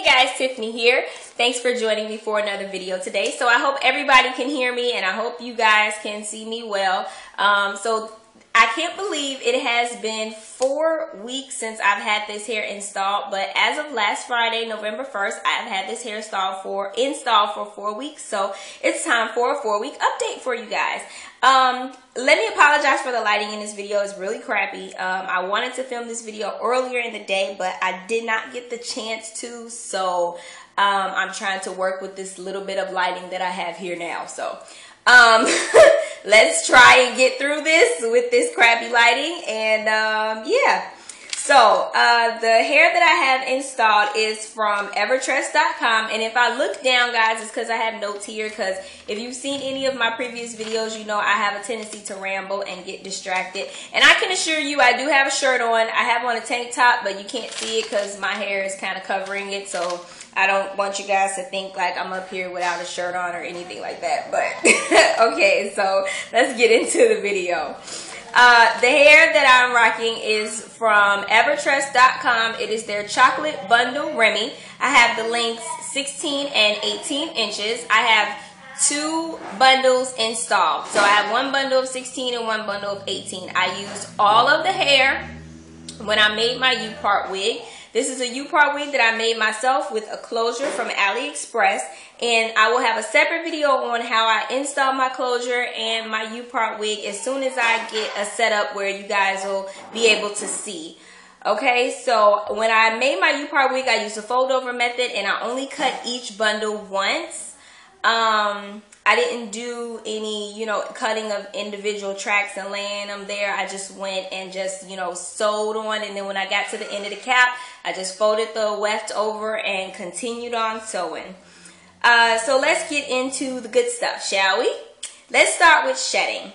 guys, Tiffany here. Thanks for joining me for another video today. So I hope everybody can hear me and I hope you guys can see me well. So I can't believe it has been 4 weeks since I've had this hair installed, but as of last Friday, November 1st, I've had this hair installed for 4 weeks. So it's time for a 4-week update for you guys. Let me apologize for the lighting in this video. It's really crappy. I wanted to film this video earlier in the day, but I did not get the chance to, so I'm trying to work with this little bit of lighting that I have here now. So let's try and get through this with this crappy lighting. And yeah, so the hair that I have installed is from evertress.com, and if I look down, guys, it's because I have notes here, because if you've seen any of my previous videos, you know I have a tendency to ramble and get distracted. And I can assure you I do have a shirt on. I have on a tank top, but you can't see it because my hair is kind of covering it, so I don't want you guys to think like I'm up here without a shirt on or anything like that. But okay, so let's get into the video. The hair that I'm rocking is from evertress.com. It is their chocolate bundle Remy. I have the lengths 16 and 18 inches. I have 2 bundles installed. So I have 1 bundle of 16 and 1 bundle of 18. I used all of the hair when I made my U-part wig. This is a U-part wig that I made myself with a closure from AliExpress, and I will have a separate video on how I install my closure and my U-part wig as soon as I get a setup where you guys will be able to see. Okay, so when I made my U-part wig, I used a fold over method, and I only cut each bundle once. I didn't do any, cutting of individual tracks and laying them there. I just went and just, sewed on. And then when I got to the end of the cap, I just folded the weft over and continued on sewing. So let's get into the good stuff, shall we? Let's start with shedding.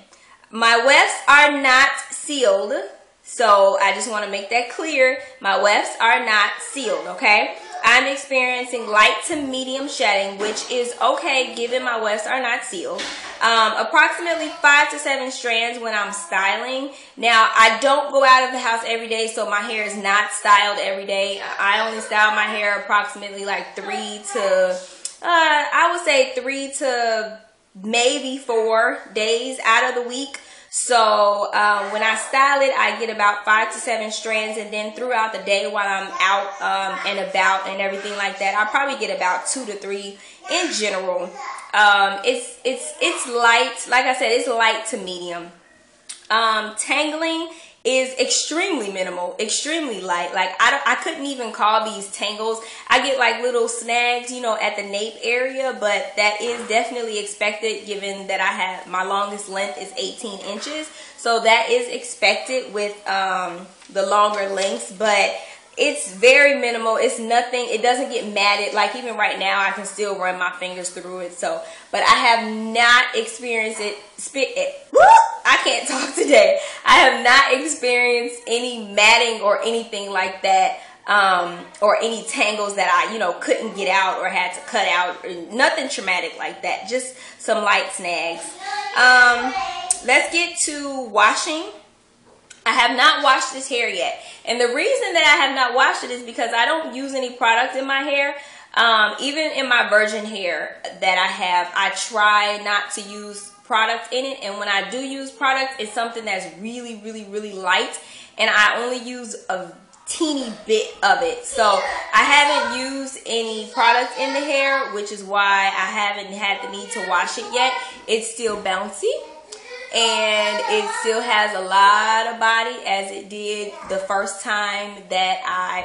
My wefts are not sealed. So I just want to make that clear. My wefts are not sealed, okay? I'm experiencing light to medium shedding, which is okay given my wefts are not sealed. Approximately 5 to 7 strands when I'm styling. Now, I don't go out of the house every day, so my hair is not styled every day. I only style my hair approximately like 3 to, I would say 3 to maybe 4 days out of the week. So when I style it, I get about 5 to 7 strands, and then throughout the day while I'm out and about and everything like that, I probably get about 2 to 3 in general. It's light, like I said, it's light to medium. Tangling is extremely minimal, extremely light. Like I couldn't even call these tangles. I get like little snags, at the nape area, but that is definitely expected given that I have my longest length is 18 inches. So that is expected with the longer lengths, but it's very minimal. It's nothing. It doesn't get matted. Like even right now, I can still run my fingers through it. So, but I have not experienced it. I can't talk today. I have not experienced any matting or anything like that, or any tangles that I, couldn't get out or had to cut out. Or nothing traumatic like that. Just some light snags. Let's get to washing. I have not washed this hair yet. And the reason that I have not washed it is because I don't use any product in my hair. Even in my virgin hair that I have, I try not to use product in it. And when I do use product, it's something that's really, really, really light. And I only use a teeny bit of it. So I haven't used any product in the hair, which is why I haven't had the need to wash it yet. It's still bouncy. And it still has a lot of body as it did the first time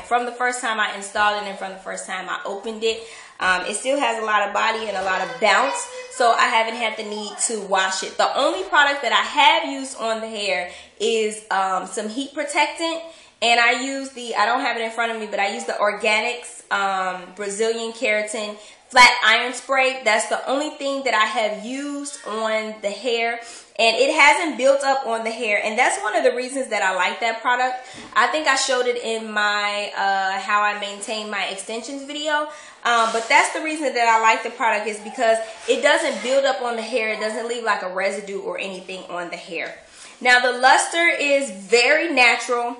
from the first time I installed it and from the first time I opened it. It still has a lot of body and a lot of bounce, so I haven't had the need to wash it. The only product that I have used on the hair is some heat protectant, and I use I don't have it in front of me, but I use the Organics Brazilian Keratin flat iron spray. That's the only thing that I have used on the hair, and it hasn't built up on the hair, and that's one of the reasons that I like that product. I think I showed it in my how I maintain my extensions video, but that's the reason that I like the product, is because it doesn't build up on the hair. It doesn't leave like a residue or anything on the hair. Now the luster is very natural.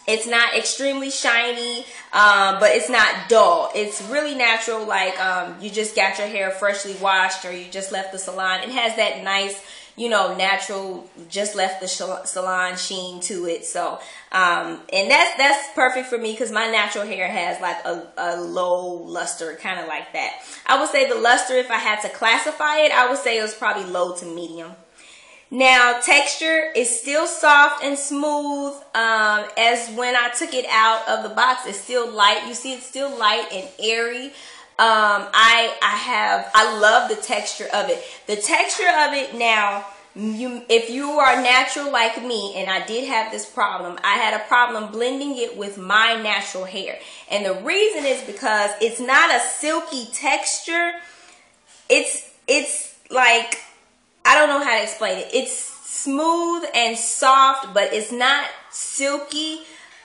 It's not extremely shiny, but it's not dull. It's really natural, like you just got your hair freshly washed or you just left the salon. It has that nice, you know, natural, just left the salon sheen to it. So, and that's perfect for me because my natural hair has like a low luster, kind of like that. I would say the luster, if I had to classify it, I would say it was probably low to medium. Now, texture is still soft and smooth, as when I took it out of the box. It's still light. You see, it's still light and airy. I love the texture of it. The texture of it now, if you are natural like me, and I did have this problem, I had a problem blending it with my natural hair. And the reason is because it's not a silky texture. It's like, I don't know how to explain it. It's smooth and soft, but it's not silky.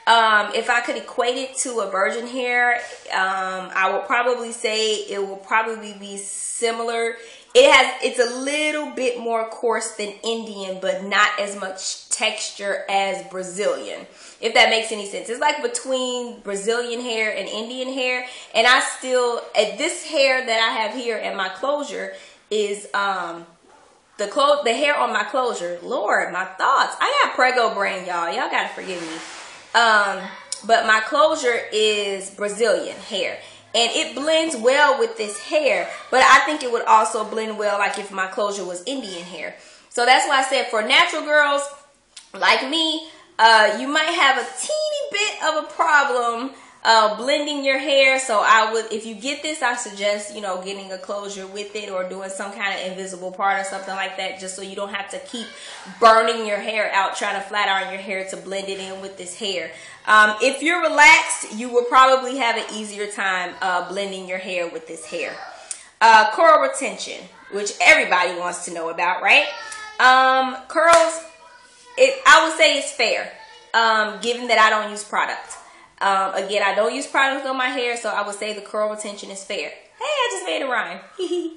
If I could equate it to a virgin hair, I would probably say it will probably be similar. It's a little bit more coarse than Indian, but not as much texture as Brazilian, if that makes any sense. It's like between Brazilian hair and Indian hair. And I still, this hair that I have here in my closure is, the hair on my closure, Lord, my thoughts. I got prego brain, y'all. Y'all gotta forgive me. But my closure is Brazilian hair. And it blends well with this hair. But I think it would also blend well like if my closure was Indian hair. So that's why I said for natural girls like me, you might have a teeny bit of a problem blending your hair. So I would, if you get this, I suggest, you know, getting a closure with it or doing some kind of invisible part or something like that, just so you don't have to keep burning your hair out trying to flat iron your hair to blend it in with this hair. If you're relaxed, you will probably have an easier time blending your hair with this hair. Curl retention, which everybody wants to know about, right? Curls, I would say it's fair, given that I don't use product. Again, I don't use products on my hair, so I would say the curl retention is fair. Hey, I just made a rhyme.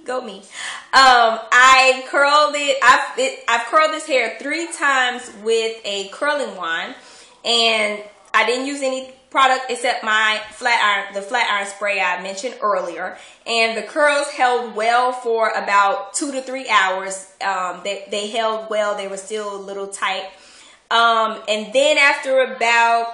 Go me. I curled it. I've curled this hair 3 times with a curling wand, and I didn't use any product except my the flat iron spray I mentioned earlier. And the curls held well for about 2 to 3 hours. They held well. They were still a little tight. And then after about,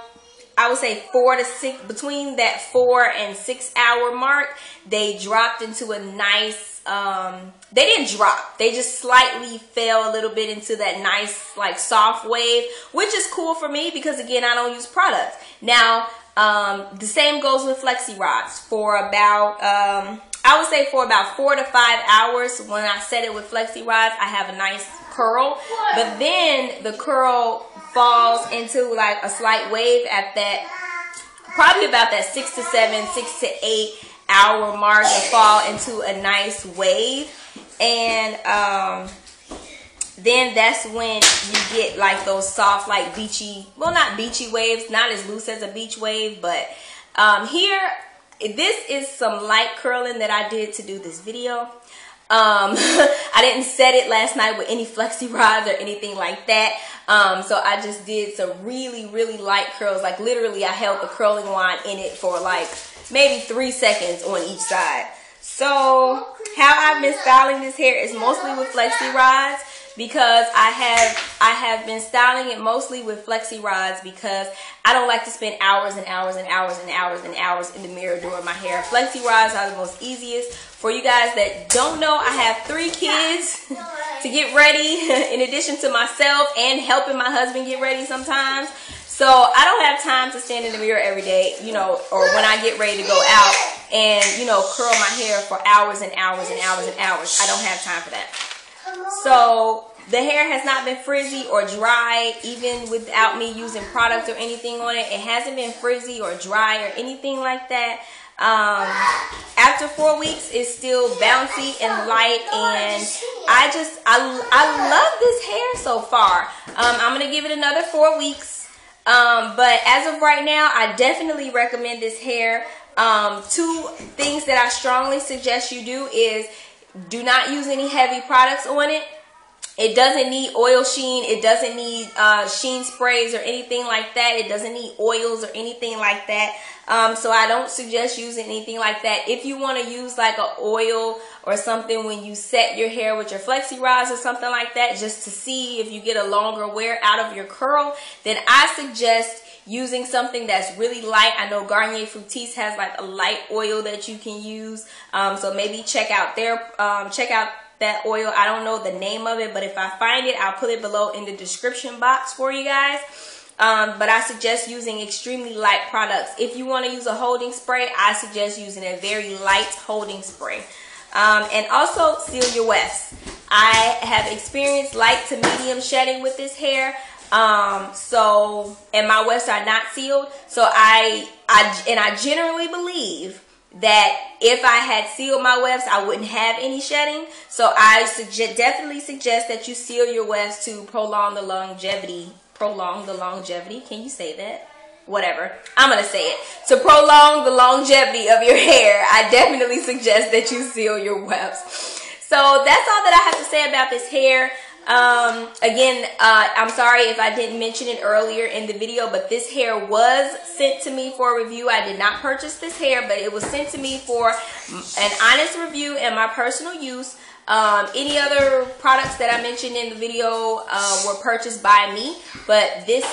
I would say 4 to 6, between that 4 and 6 hour mark, they dropped into a nice, they didn't drop, they just slightly fell a little bit into that nice, like, soft wave, which is cool for me because, again, I don't use products. Now, the same goes with flexi rods. For about, I would say for about 4 to 5 hours, when I set it with flexi rods, I have a nice curl. But then the curl falls into like a slight wave at that, probably about that 6 to 7, 6 to 8 hour mark, and fall into a nice wave. And then that's when you get like those soft, like beachy, well, not beachy waves, not as loose as a beach wave, but here, this is some light curling that I did to do this video. I didn't set it last night with any flexi rods or anything like that. So I just did some really, really light curls. Like literally I held the curling wand in it for like maybe 3 seconds on each side. So how I've been styling this hair is mostly with flexi rods, because I have been styling it mostly with flexi rods because I don't like to spend hours and hours and hours and hours and hours in the mirror doing my hair. Flexi rods are the most easiest. For you guys that don't know, I have 3 kids to get ready in addition to myself and helping my husband get ready sometimes. So I don't have time to stand in the mirror every day, you know, or when I get ready to go out and, you know, curl my hair for hours and hours and hours and hours. I don't have time for that. So the hair has not been frizzy or dry, even without me using product or anything on it. It hasn't been frizzy or dry or anything like that. After 4 weeks, it's still bouncy and light, and I love this hair so far. I'm gonna give it another 4 weeks, but as of right now, I definitely recommend this hair. 2 things that I strongly suggest you do is do not use any heavy products on it. It doesn't need oil sheen. It doesn't need sheen sprays or anything like that. It doesn't need oils or anything like that. So I don't suggest using anything like that. If you want to use like an oil or something when you set your hair with your flexi rods or something like that, just to see if you get a longer wear out of your curl, then I suggest using something that's really light. I know Garnier Fructis has like a light oil that you can use. So maybe check out that oil. I don't know the name of it, but if I find it, I'll put it below in the description box for you guys. But I suggest using extremely light products. If you want to use a holding spray, I suggest using a very light holding spray. And also seal your wefts. I have experienced light to medium shedding with this hair. And my wefts are not sealed. So I generally believe that if I had sealed my wefts, I wouldn't have any shedding. So I definitely suggest that you seal your wefts to prolong the longevity. Prolong the longevity. Can you say that? Whatever. I'm going to say it. To prolong the longevity of your hair, I definitely suggest that you seal your wefts. So that's all that I have to say about this hair. Again, I'm sorry if I didn't mention it earlier in the video, but this hair was sent to me for a review. I did not purchase this hair, but it was sent to me for an honest review and my personal use. Any other products that I mentioned in the video were purchased by me, but this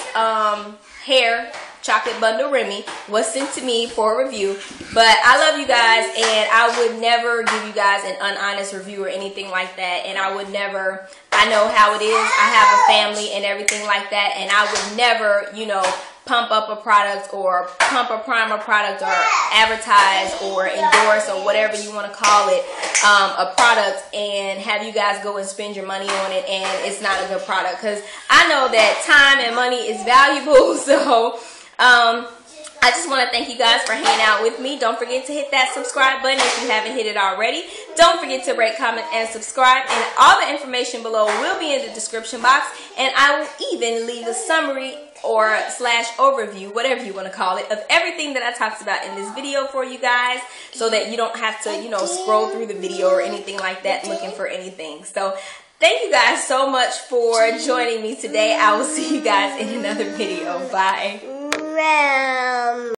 hair chocolate bundle Remy was sent to me for a review. But I love you guys, and I would never give you guys an unhonest review or anything like that. And I would never, I know how it is. I have a family and everything like that, and I would never, you know, pump up a product or pump a primer product or advertise or endorse or whatever you want to call it, a product, and have you guys go and spend your money on it and it's not a good product. Because I know that time and money is valuable. So I just want to thank you guys for hanging out with me. Don't forget to hit that subscribe button if you haven't hit it already. Don't forget to rate, comment, and subscribe. And all the information below will be in the description box. And I will even leave a summary or / overview, whatever you want to call it, of everything that I talked about in this video for you guys, so that you don't have to, you know, scroll through the video or anything like that looking for anything. So thank you guys so much for joining me today. I will see you guys in another video. Bye.